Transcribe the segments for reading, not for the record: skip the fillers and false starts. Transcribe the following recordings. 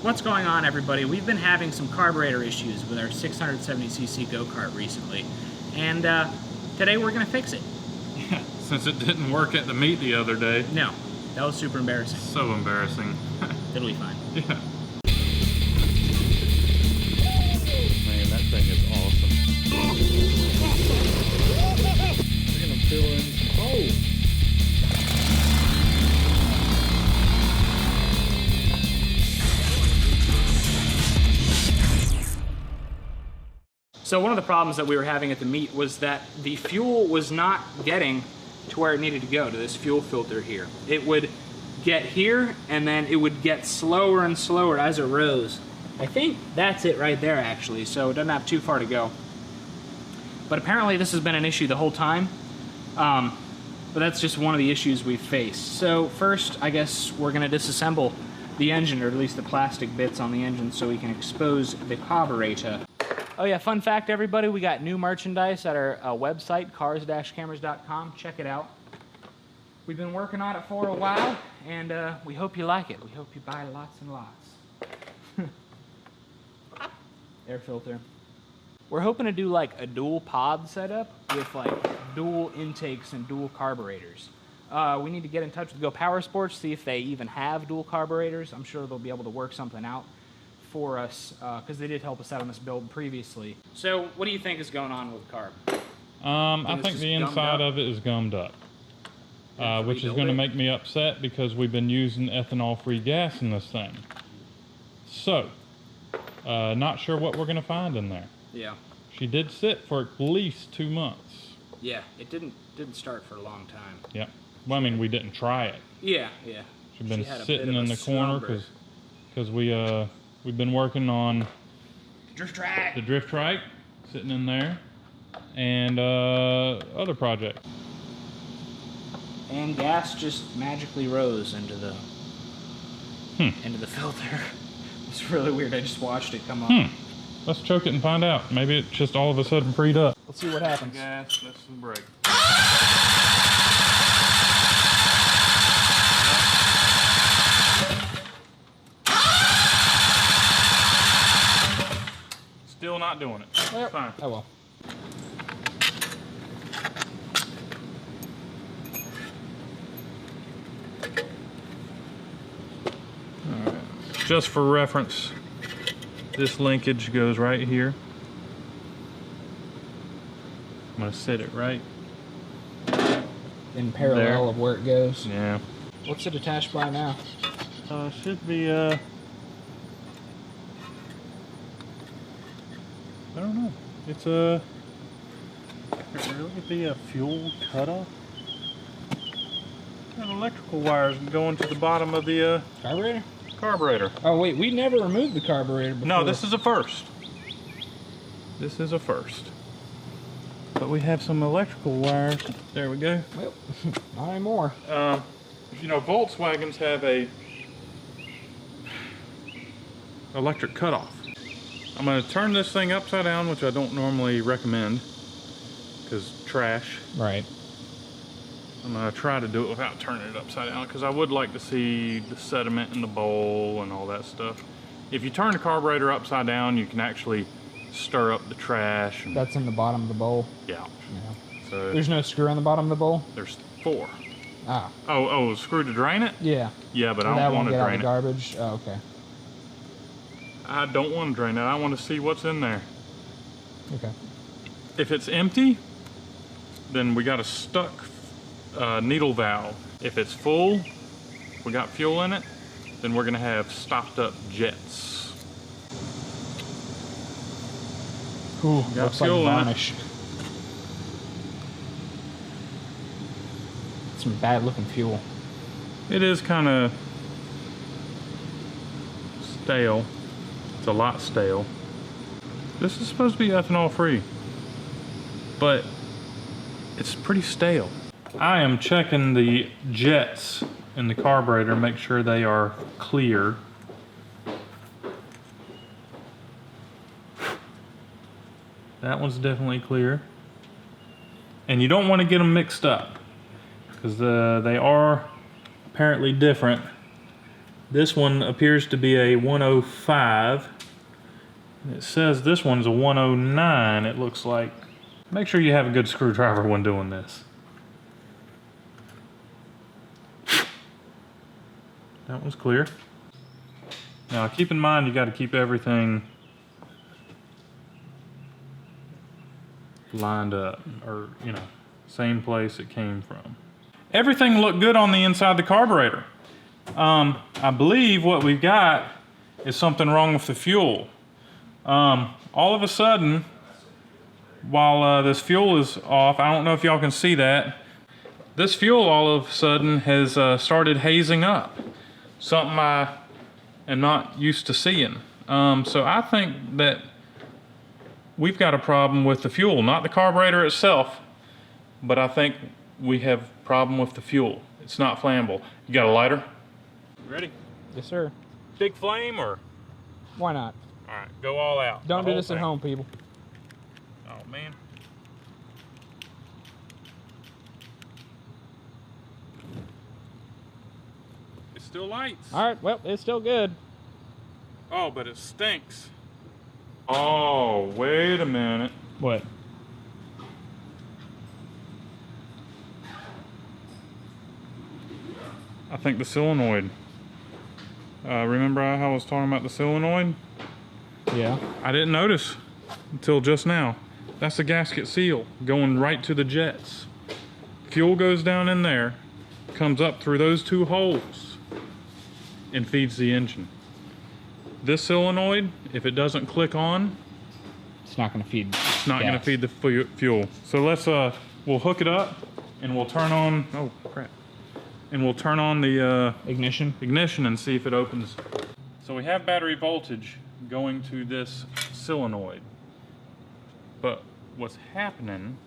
What's going on, everybody? We've been having some carburetor issues with our 670cc go-kart recently, and today we're going to fix it. Yeah, since it didn't work at the meet the other day. No, that was super embarrassing. So embarrassing. It'll be fine. Yeah. Man, that thing is awesome. We're going to fill in some holes. So one of the problems that we were having at the meet was that the fuel was not getting to where it needed to go, to this fuel filter here. It would get here, and then it would get slower and slower as it rose. I think that's it right there, actually, so it doesn't have too far to go. But apparently this has been an issue the whole time, but that's just one of the issues we've faced. So first, I guess we're going to disassemble the engine, or at least the plastic bits on the engine, so we can expose the carburetor. Oh yeah, fun fact, everybody, we got new merchandise at our website, CarsandCameras.com. Check it out. We've been working on it for a while, and we hope you like it. We hope you buy lots and lots. Air filter. We're hoping to do like a dual pod setup with like dual intakes and dual carburetors. We need to get in touch with Go Power Sports, see if they even have dual carburetors. I'm sure they'll be able to work something out for us, because they did help us out on this build previously. So what do you think is going on with the carb? I think the inside of it is gummed up, which is going to make me upset because we've been using ethanol-free gas in this thing. So, not sure what we're going to find in there. Yeah. She did sit for at least 2 months. Yeah, it didn't start for a long time. Yeah. Well, I mean, we didn't try it. Yeah, yeah. She's been sitting in the corner because we've been working on the drift trike, sitting in there, and other projects. And gas just magically rose into the filter. It's really weird. I just watched it come up. Let's choke it and find out. Maybe it just all of a sudden freed up. Let's see what happens. Gas, that's the brake. Still not doing it. Well, fine. Oh well. All right. Just for reference, this linkage goes right here. I'm gonna set it right In parallel there. of where it goes. Yeah. What's it attached by now? Should be I don't know. It's could it really be a fuel cutoff? And electrical wires going to the bottom of the carburetor. Oh wait, we never removed the carburetor before. No, this is a first. This is a first. But we have some electrical wires. There we go. Well, not anymore. You know, Volkswagens have a electric cutoff. I'm going to turn this thing upside down, which I don't normally recommend because trash. Right. I'm going to try to do it without turning it upside down because I would like to see the sediment in the bowl and all that stuff. If you turn the carburetor upside down, you can actually stir up the trash. And That's in the bottom of the bowl? Yeah. Yeah. So there's no screw in the bottom of the bowl? There's 4. Ah. Oh, screw to drain it? Yeah. Yeah, but I don't want to drain it. Garbage? Oh, okay. I don't want to drain it. I want to see what's in there. Okay. If it's empty, then we got a stuck needle valve. If it's full, we got fuel in it, then we're going to have stopped up jets. Ooh, got looks like fuel in varnish. Some bad looking fuel. It is kind of stale. It's a lot stale. This is supposed to be ethanol free, but it's pretty stale. I am checking the jets in the carburetor, make sure they are clear. That one's definitely clear. And you don't want to get them mixed up because they are apparently different This one appears to be a 105. It says this one's a 109, it looks like. Make sure you have a good screwdriver when doing this. That one's clear. Now keep in mind you got to keep everything lined up, or you know, same place it came from. Everything looked good on the inside of the carburetor. I believe what we've got is something wrong with the fuel. All of a sudden, while this fuel is off, I don't know if y'all can see that, this fuel all of a sudden has started hazing up. Something I am not used to seeing. So I think that we've got a problem with the fuel, not the carburetor itself, but I think we have a problem with the fuel. It's not flammable. You got a lighter? Ready? Yes, sir. Big flame or? Why not? All right, go all out. Don't do this at home, people. Oh, man. It still lights. All right, well, it's still good. Oh, but it stinks. Oh, wait a minute. What? I think the solenoid. Remember how I was talking about the solenoid? Yeah. I didn't notice until just now. That's the gasket seal going right to the jets. Fuel goes down in there, comes up through those two holes, and feeds the engine. This solenoid, if it doesn't click on, It's not going to feed. it's not going to feed the fuel. So let's we'll hook it up and we'll turn on. Oh crap! And we'll turn on the Ignition. ignition and see if it opens. So we have battery voltage going to this solenoid, but what's happening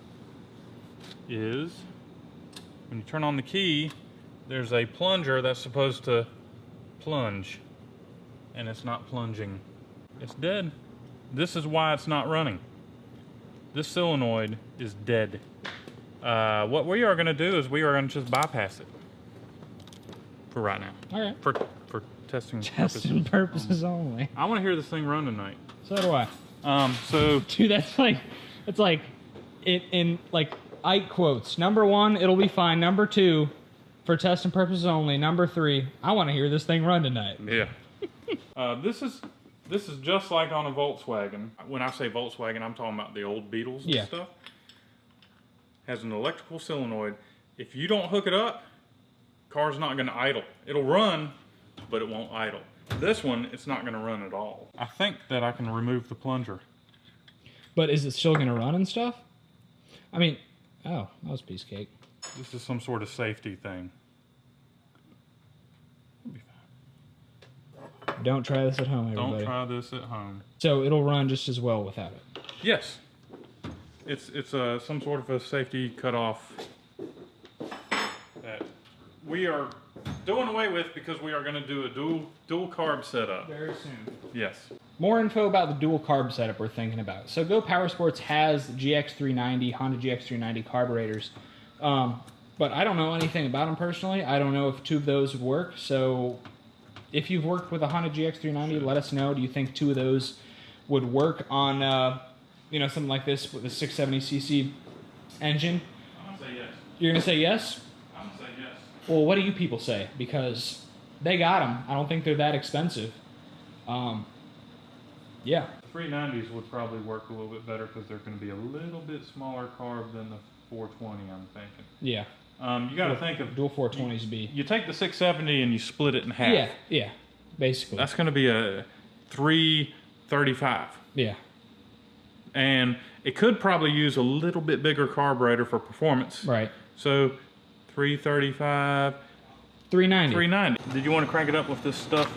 is when you turn on the key, there's a plunger that's supposed to plunge, and it's not plunging. It's dead. This is why it's not running. This solenoid is dead. What we are going to do is we are going to just bypass it for right now. All right. For testing Testing purposes only. I want to hear this thing run tonight. So do I. So Dude, that's like, it's like, in like Ike quotes. Number 1, it'll be fine. Number 2, for testing purposes only. Number 3, I want to hear this thing run tonight. yeah. This is just like on a Volkswagen. When I say Volkswagen, I'm talking about the old Beetles and stuff. Has an electrical solenoid. If you don't hook it up, car's not going to idle. It'll run, but it won't idle. This one, it's not going to run at all. I think that I can remove the plunger. But is it still going to run and stuff? I mean, oh, that was a piece of cake. This is some sort of safety thing. It'll be fine. Don't try this at home, everybody. Don't try this at home. So it'll run just as well without it. Yes. It's some sort of a safety cutoff that we are doing away with because we are going to do a dual carb setup. Very soon. Yes. More info about the dual carb setup we're thinking about. So Go Power Sports has GX390, Honda GX390 carburetors. But I don't know anything about them personally. I don't know if 2 of those would work. So if you've worked with a Honda GX390, let us know. Do you think 2 of those would work on something like this with a 670cc engine? I'm going to say yes. You're going to say yes? I'm going to say yes. Well, what do you people say? Because they got them. I don't think they're that expensive. Yeah. 390s would probably work a little bit better because they're going to be a little bit smaller carb than the 420, I'm thinking. Yeah. You got to think of dual 420s be. You take the 670 and you split it in half. Yeah, basically. That's going to be a 335. Yeah. And it could probably use a little bit bigger carburetor for performance. Right. So 335. 390. 390. Did you want to crank it up with this stuff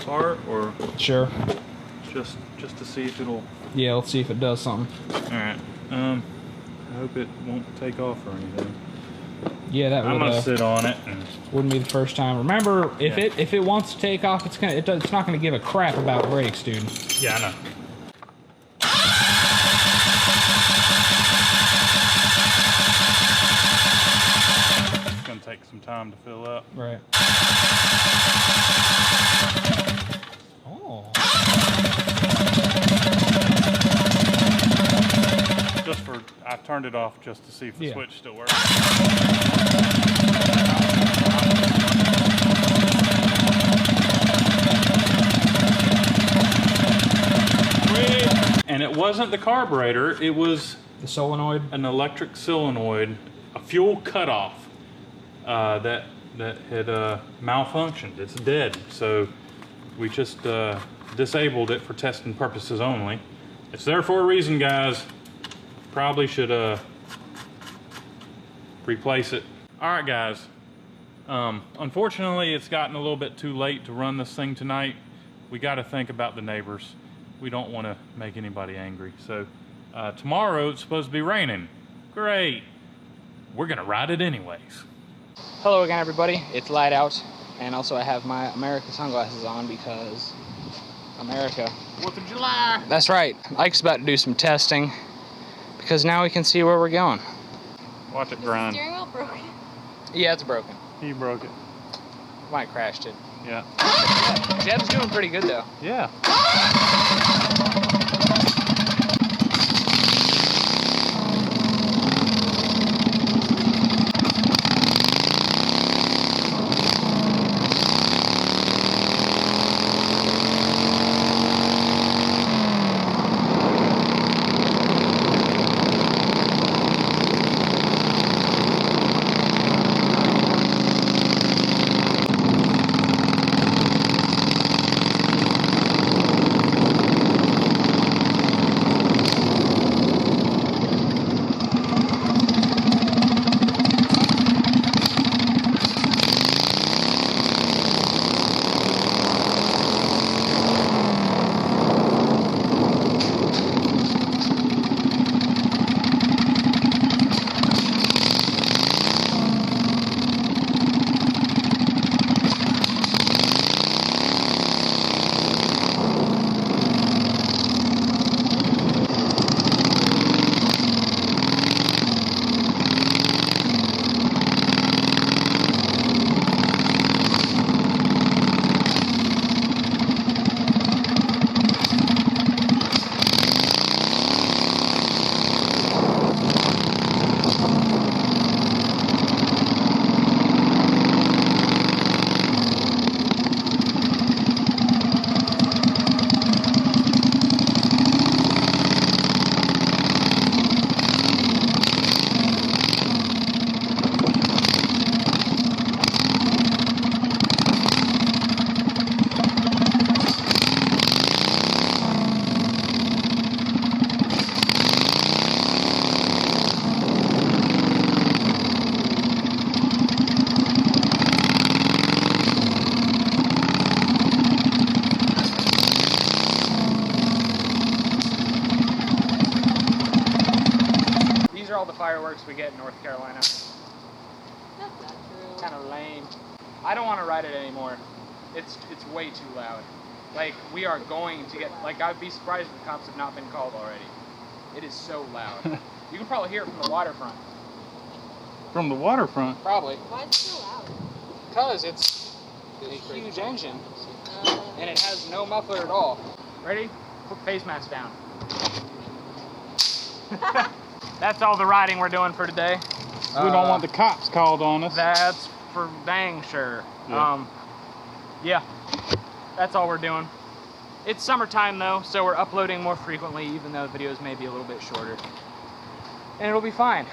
apart, or Sure. just to see if it'll? Yeah, let's see if it does something. All right. I hope it won't take off or anything. Yeah, that I'm gonna sit on it. And wouldn't be the first time. Remember, if it wants to take off, it's not gonna give a crap about brakes, dude. yeah, I know. It's gonna take some time to fill up. Right. Oh. I turned it off just to see if the switch still works. And it wasn't the carburetor, it was the solenoid, an electric solenoid, a fuel cutoff that had malfunctioned. It's dead, so we just disabled it for testing purposes only. It's there for a reason, guys. Probably should replace it. All right, guys. Unfortunately, it's gotten a little bit too late to run this thing tonight. We got to think about the neighbors. We don't want to make anybody angry. So tomorrow it's supposed to be raining. Great. We're gonna ride it anyways. Hello again, everybody. It's light out, and also I have my America sunglasses on because America. 4th of July. That's right. Ike's about to do some testing because now we can see where we're going. Watch it grind. Is the steering wheel broken? Yeah, it's broken. He broke it. Might crashed it. Yeah. Jeb's doing pretty good though. Yeah. All the fireworks we get in North Carolina. That's not true. Kind of lame. I don't want to ride it anymore. It's way too loud. Like, we are going to get, like, I'd be surprised if the cops have not been called already. It is so loud. You can probably hear it from the waterfront. From the waterfront? Probably. Why is it so loud? Because it's a huge engine and it has no muffler at all. Ready? Put face mask down. That's all the riding we're doing for today. We don't want the cops called on us. That's for dang sure. Yeah, that's all we're doing. It's summertime though, so we're uploading more frequently, even though the videos may be a little bit shorter. And it'll be fine.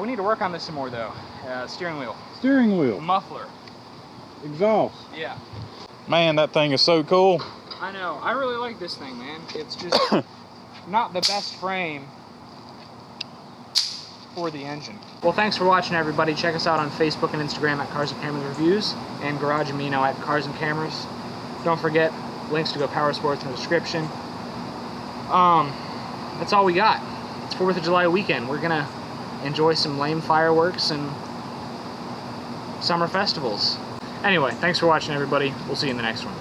We need to work on this some more though. Steering wheel. Steering wheel. Muffler. Exhaust. Yeah. Man, that thing is so cool. I know. I really like this thing, man. It's just not the best frame for the engine. Well, thanks for watching, everybody. Check us out on Facebook and Instagram at CarsandCameras Reviews and Garage Amino at CarsandCameras. Don't forget, links to Go Power Sports in the description. That's all we got. It's 4th of July weekend. We're gonna enjoy some lame fireworks and summer festivals. Anyway, thanks for watching, everybody. We'll see you in the next one.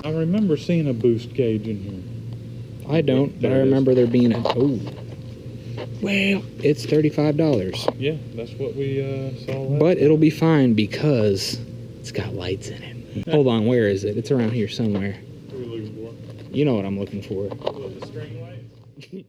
I remember seeing a boost gauge in here. I don't, but I remember there being a... Oh. Well, it's $35. Yeah, that's what we saw last But it'll be fine because It's got lights in it. Hold on, where is it? It's around here somewhere. What are you looking for? You know what I'm looking for. The string lights?